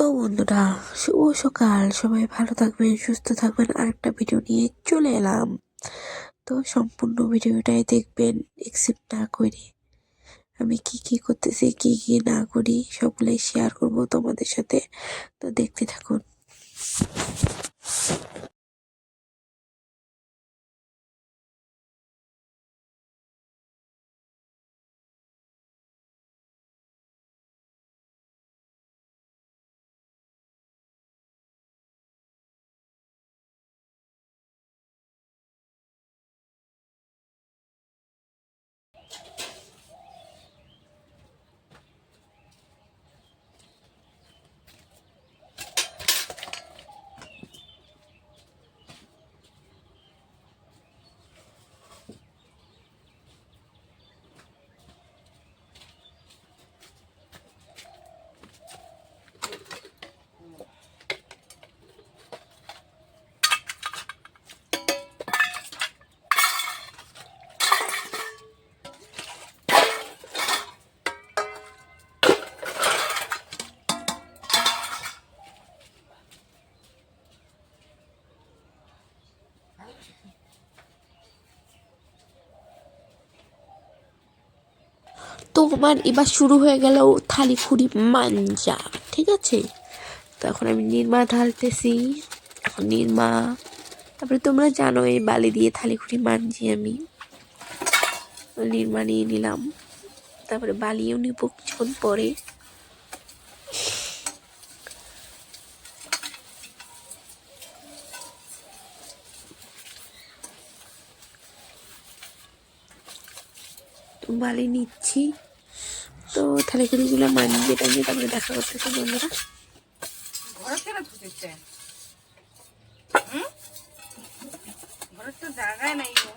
তো বন্ধুরা, শুভ সকাল। সবাই ভালো থাকবেন, সুস্থ থাকবেন। আরেকটা ভিডিও নিয়ে চলে এলাম। তো সম্পূর্ণ ভিডিওটাই দেখবেন, এক্সিপ্ট না করে। আমি কি কি করতেছি, কি কি না করি, সবগুলাই শেয়ার করব তোমাদের সাথে। তো দেখতে থাকুন। তো আমার এবার শুরু হয়ে গেল থালি খুঁড়ি মাঞ্জা, ঠিক আছে। তো এখন আমি নির্মা ঢালতেছি। এখন নির্মা, তারপরে তোমরা জানো এই বালি দিয়ে থালি খুঁড়ি মাঞ্জি আমি। নির্মা নিয়ে নিলাম, তারপরে বালিও নিব কিছুক্ষণ পরে। বালি নিচ্ছি। তো থালিগুড়িগুলো মানিয়ে টানিয়ে তারপরে দেখা করতেছে বন্ধুরা। ঘরের তো জায়গায় নাই গো।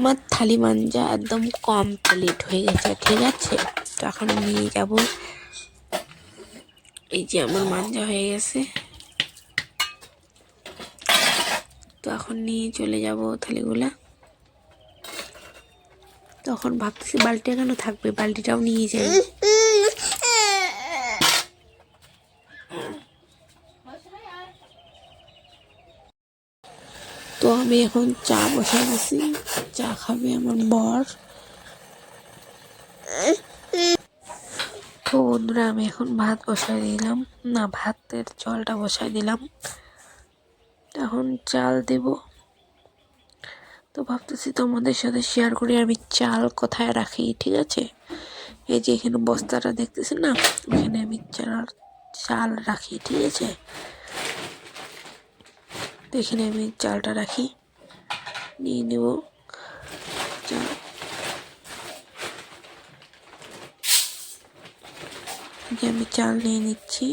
আমার থালি মাঞ্জা একদম কমপ্লিট হয়ে গেছে, ঠিক আছে। তো এখন নিয়ে যাব, এই যে আমার মাঞ্জা হয়ে গেছে। তো এখন নিয়ে চলে যাব থালিগুলা। তখন ভাবতেছি বালতি কেন থাকবে, বালতিটাও নিয়ে যাই। তো আমি এখন চা বসাই দিছি, চা খাবে আমার বর। তো বন্ধুরা আমি এখন ভাত বসাই দিলাম, না ভাতের জলটা বসাই দিলাম, এখন চাল দেব। তো ভাবতেছি তোমাদের সাথে শেয়ার করি আমি চাল কোথায় রাখি, ঠিক আছে। এই যে এখানে বস্তাটা দেখতেছি না, এখানে আমি চাল রাখি, ঠিক আছে। তো এখানে আমি চালটা রাখি, নিয়ে নেব চাল। আমি চাল নিয়ে নিচ্ছি।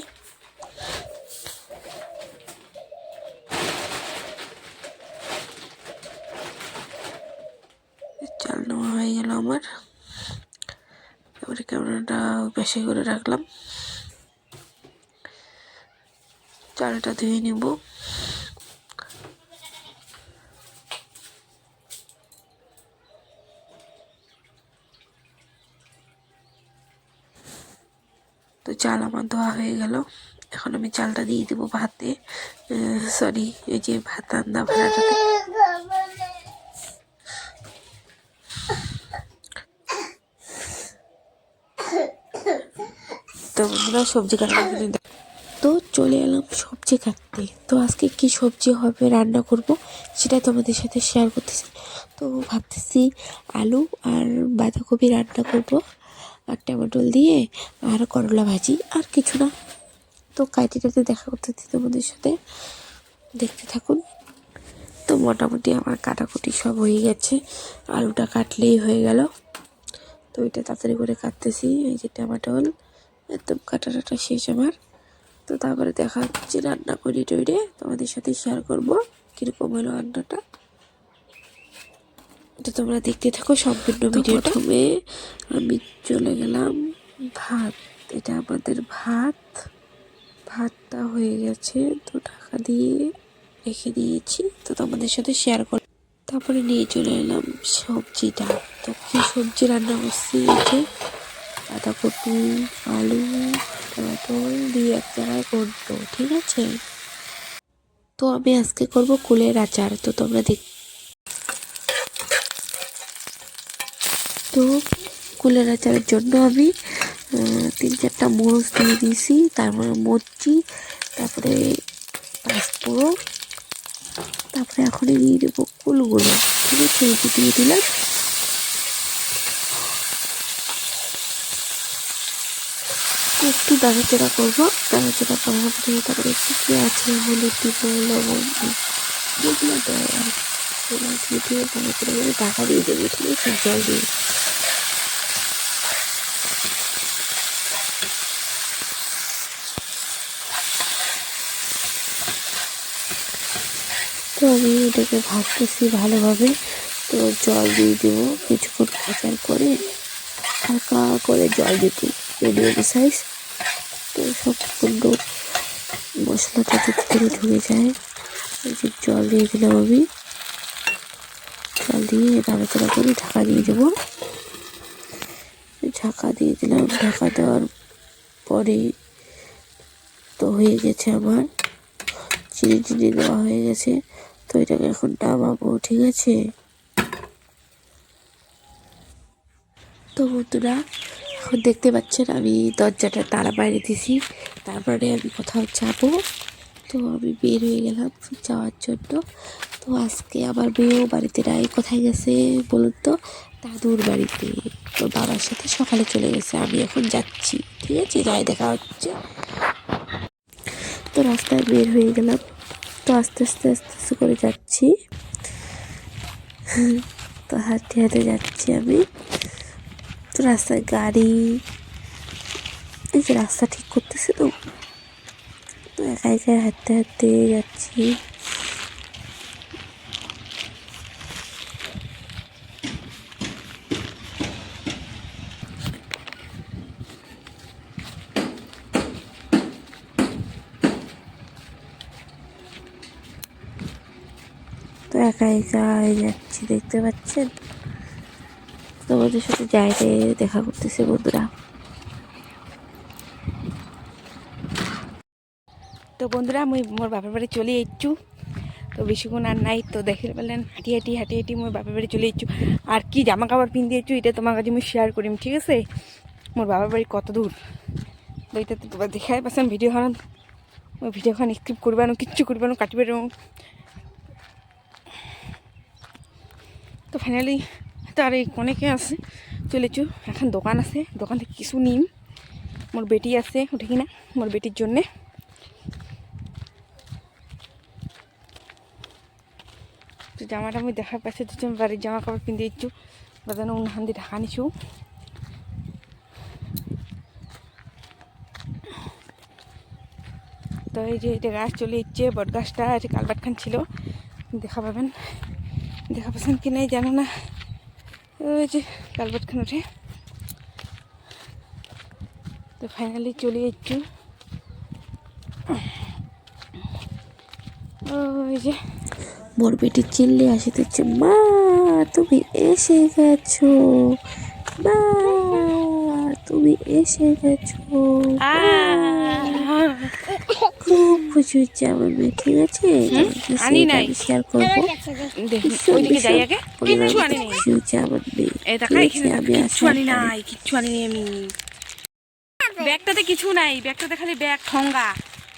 চাল নেওয়া হয়ে গেল আমার। তারপরে ক্যামেরাটা বেশি করে রাখলাম, চালটা ধুয়ে নেব। তো চাল আমার ধোয়া হয়ে গেল, এখন আমি চালটা দিয়ে দেবো ভাতে, সরি এই যে ভাত রান্না ভাড়াটাতে। তো বন্ধুরা সবজি কাটা, তো চলে এলাম সবজি কাটতে। তো আজকে কি সবজি হবে রান্না করব সেটা তোমাদের সাথে শেয়ার করতেছি। তো ভাবতেছি আলু আর বাঁধাকপি রান্না করব, আর টমেটো দিয়ে, আর করলা ভাজি, আর কিছু না। তো কাটিটাতে দেখা করতেছি তোমাদের সাথে, দেখতে থাকুন। তো মোটামুটি আমার কাটাকুটি সব হয়ে গেছে, আলুটা কাটলেই হয়ে গেল। তো এটা তাড়াতাড়ি করে কাটতেছি, এই যে টমেটো একদম কাটাটা শেষ আমার। তো তারপরে দেখা হচ্ছে রান্না করি টইরে তোমাদের সাথে শেয়ার করবো কীরকম হলো রান্নাটা। তো তোমরা দেখতে থাকো সম্পূর্ণ ভিডিও। প্রথমে আমি চলে গেলাম ভাত, এটা আমাদের ভাতটা হয়ে গেছে, তো ঢাকা দিয়ে রেখে দিয়েছি। তো তোমাদের সাথে শেয়ার করলাম। তারপরে নিয়ে চলে এলাম সবজিটা। তো কী সবজি রান্না করছি, এই যে বাঁধাকপি, আলু, টমেটো দিয়ে এক জায়গায় করতো, ঠিক আছে। তো আমি আজকে করব কুলের আচার। তো তোমরা তো কুলের আচারের জন্য আমি 3-4টা মরিচ দিয়ে দিয়েছি, তারপরে মরচি, তারপরে পাঁচফোড়ন, তারপরে এখনই দিয়ে দেবো কুলগুলো, ঠিক আছে। এই যে দিয়ে দিলাম। একটু নাড়াচাড়া করবো, নাড়াচাড়া করার পরে তারপরে একটু আছে হলুদ দিব, লবণ যেগুলো দেয় আর দিয়ে নাড়াচাড়া করে ঢাকা দিয়ে দেবো, ঠিক আছে, জল দিয়ে। তো আমি এটাকে ভাজতেছি ভালোভাবে। তো জল দিয়ে দেবো, কিছুক্ষণ ভাজার পরে হালকা করে জল দিতে মিডিয়াম সাইজ। তো সম্পূর্ণ মশলাটা ভিতরে ঢুকে যায়। এই যে জল দিয়ে দিলাম আমি, জল দিয়ে নাড়াচাড়া করে ঢাকা দিয়ে দেবো। ঢাকা দিয়ে দিলাম, ঢাকা দেওয়ার পরে তো হয়ে গেছে আমার, চিনি দেওয়া হয়ে গেছে। তো এটাকে এখন নামাবো, ঠিক আছে। তো বন্ধুরা এখন দেখতে পাচ্ছেন আমি দরজাটা তালা বাইরে দিছি, তারপরে আমি কোথাও যাব। তো আমি বের হয়ে গেলাম যাওয়ার জন্য। তো আজকে আমার মেয়েও বাড়িতে নাই, কোথায় গেছে বলুন তো, দাদুর বাড়িতে। তো বাবার সাথে সকালে চলে গেছে, আমি এখন যাচ্ছি, ঠিক আছে, যাই দেখা হচ্ছে। তো রাস্তায় বের হয়ে গেলাম, তো আস্তে আস্তে করে যাচ্ছি। তো হাঁটতে হাঁটতে যাচ্ছি আমি। তো রাস্তায় গাড়ি, এই যে রাস্তা ঠিক করতেছে, তো একা একা হাঁটতে হাঁটতে যাচ্ছি। একা একা যাচ্ছি, দেখতে পাচ্ছেন। তোমাদের সাথে যাইতে দেখা করতেছে বন্ধুরা। তো বন্ধুরা মুই মোর বাপের বাড়ি চলে এসছু। তো বেশিক্ষণ আর নাই, তো দেখে পেলেন হাঁটি হাঁটি মোর বাপের বাড়ি চলে এসছু। আর কি জামা কাপড় পিন দিয়েছু এটা তোমার কাছে আমি শেয়ার করিম, ঠিক আছে। মোর বাবার বাড়ি কত দূর তো এটা তো তোমার দেখাই পাচ্ছেন ভিডিওখান। ওই ভিডিওখান স্ক্রিপ্ট করবানো, কিচ্ছু করবানো, কাটবে। তো ফাইনালি তো আর অনেকে আছে চলেছু। এখন দোকান আছে, দোকান থেকে কিছু নিম। মোর বেটি আছে উঠে কিনা, মোর বেটির জন্যে। তো জামাটা আমি দেখা পাচ্ছি, দুজন বাড়ির জামা কাপড় পিন দিয়েছু, বাজানো উন্নহান দিয়ে ঢাকা নিছু। তো এই যে এটা গাছ চলে এসছে, বট গাছটা এটা কালবাট খান ছিল, দেখা পাবেন, দেখা পাচ্ছেন কি নাই জানো না। ওই যে কালবাট খান ওঠে। তো ফাইনালি চলে এসছু। ওই যে মোর বেটি চিল্লে আসিতেছে, মা তুমি এসে গেছো, মা তুমি এসে গেছো। খুব খুশি হচ্ছে আমার মেয়ে, ঠিক আছে। আনি নাই, আমি শেয়ার করবো। ওইদিকে যাই আগে। কিচ্ছু আনি নাই, খুশি হচ্ছে আমার মেয়ে, এই ঠিক দেখা আছে। আমি কিচ্ছু আনি নাই, কিচ্ছু আনি নাই আমি। ব্যাগটাতে কিছু নাই, ব্যাগটাতে খালি ব্যাগ ঠঙ্গা,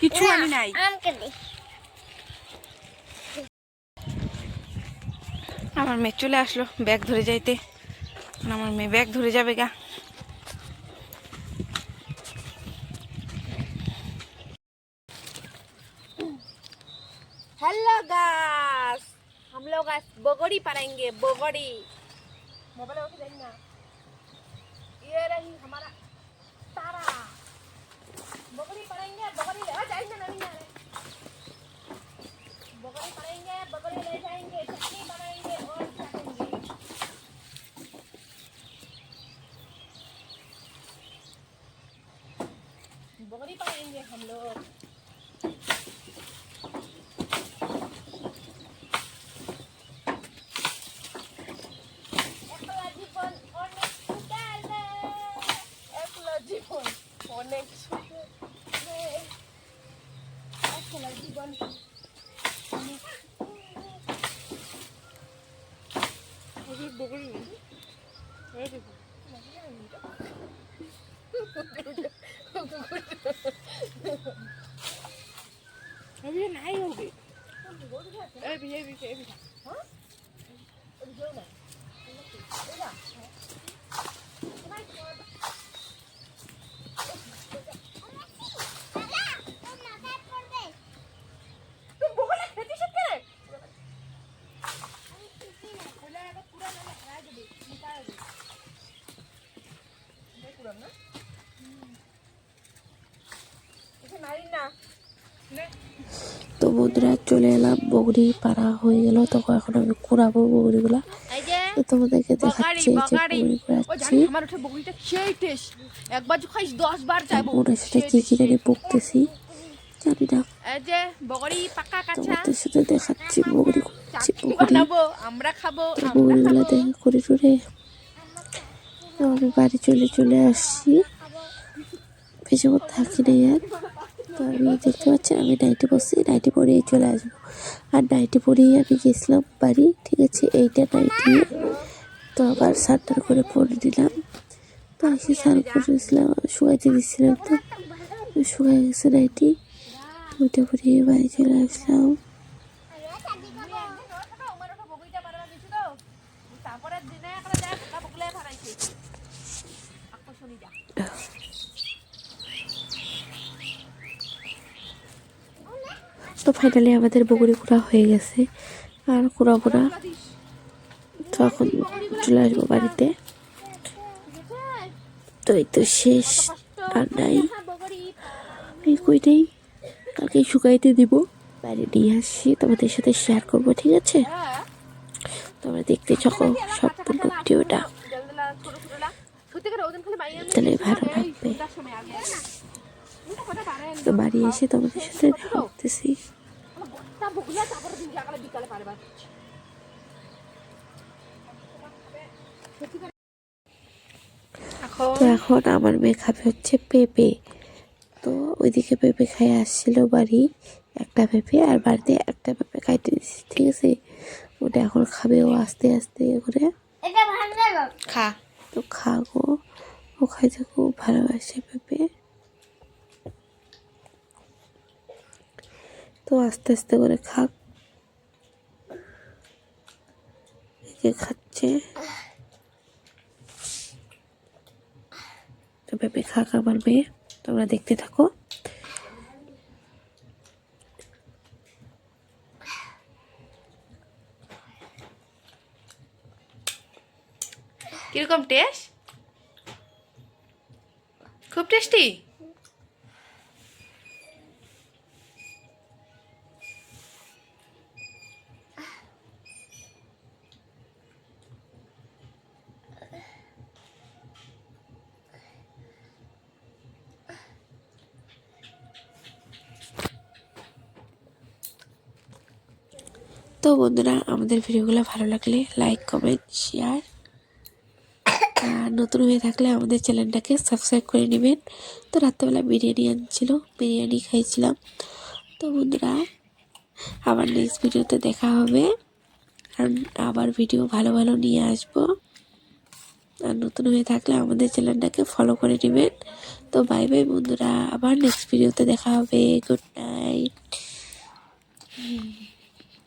কিচ্ছু আনি নাই। আমার মেয়ে চলে আসলো ব্যাগ ধরে যাইতে, আমার মেয়ে ব্যাগ ধরে যাবে গা। हेलो गाइस, हम लोग आज बगड़ी पढ़ेंगे। बगड़ी मोबाइल उठ जाइए ना। ये रही हमारा तारा। बगड़ी पढ़ेंगे, बगड़ी ले जाएंगे ना, नहीं बगड़ी पढ़ेंगे, बगड़ी ले जाएंगे, चटनी बनाएंगे और खाएंगे। बगड़ी पढ़ेंगे हम लोग। अभी नहीं होगी, अभी हाँ তো বন্ধুরা চলে এলাম, বগড়ি পাড়া হয়ে গেল। তো এখন আমি কুড়াবো বগড়িগুলা, তো তোমাদেরকে দেখাচ্ছি যে বগড়ি কুড়াচ্ছি। ওনার সাথে কি কি জানি বকতেছি জানি না, তোমাদের সাথে দেখাচ্ছি বগড়ি কুড়াচ্ছি। বগড়িগুলা দেখা করে টরে আমি বাড়ি চলে আসছি, বেশিক্ষণ থাকি নাই আর। তো আমি দেখতে পাচ্ছি আমি নাইটি পরছি, নাইটি পরেই চলে আসবো। আর নাইটি পরেই আমি গেছিলাম বাড়ি, ঠিক আছে। এইটা নাইটি, তো আবার সান্টার করে পরে দিলাম। তো এসে সার করেছিলাম, শুকাইতে দিচ্ছিলাম, তো শুকাই গেছে নাইটি। তো ওইটা পরে বাড়ি চলে আসলাম। তো ফাইনালি আমাদের বগড়ি কুড়া হয়ে গেছে, আর কুড়াবো না। তো এখন চলে আসবো বাড়িতে। তো এই তো শেষ, আর নাই, এই কইটাই কালকে শুকাইতে দিব, বাইরে নিয়ে আসছি, তোমাদের সাথে শেয়ার করবো, ঠিক আছে। তোমরা দেখতে থাকো সম্পূর্ণ ভিডিওটা, তাহলে ভালো লাগবে। তো বাড়ি এসে তোমাদের সাথে দেখা করতেছি। তো এখন আমার মেয়ে খাবে হচ্ছে পেঁপে। তো ওইদিকে পেঁপে খাই আসছিল বাড়ি, একটা পেঁপে, আর বাড়িতে একটা পেঁপে খাইতে দিচ্ছি, ঠিক আছে। ওটা এখন খাবে ও আস্তে আস্তে করে। খা। তো খাবো, ও খাইতে খুব ভালোবাসে পেঁপে। তো আস্তে আস্তে করে খাক, এই যে খাচ্ছে। তো পেঁপে খাক আমার মেয়ে, তোমরা দেখতে থাকো। কিরকম টেস্ট? খুব টেস্টি। তো বন্ধুরা, আমাদের ভিডিওগুলো ভালো লাগলে লাইক, কমেন্ট, শেয়ার, আর নতুন হয়ে থাকলে আমাদের চ্যানেলটাকে সাবস্ক্রাইব করে নেবেন। তো রাত্রেবেলা বিরিয়ানি আনছিল, বিরিয়ানি খাইছিলাম। তো বন্ধুরা, আবার নেক্সট ভিডিওতে দেখা হবে, আর আবার ভিডিও ভালো ভালো নিয়ে আসবো। আর নতুন হয়ে থাকলে আমাদের চ্যানেলটাকে ফলো করে নেবেন। তো বাই বাই বন্ধুরা, আবার নেক্সট ভিডিওতে দেখা হবে। Good night.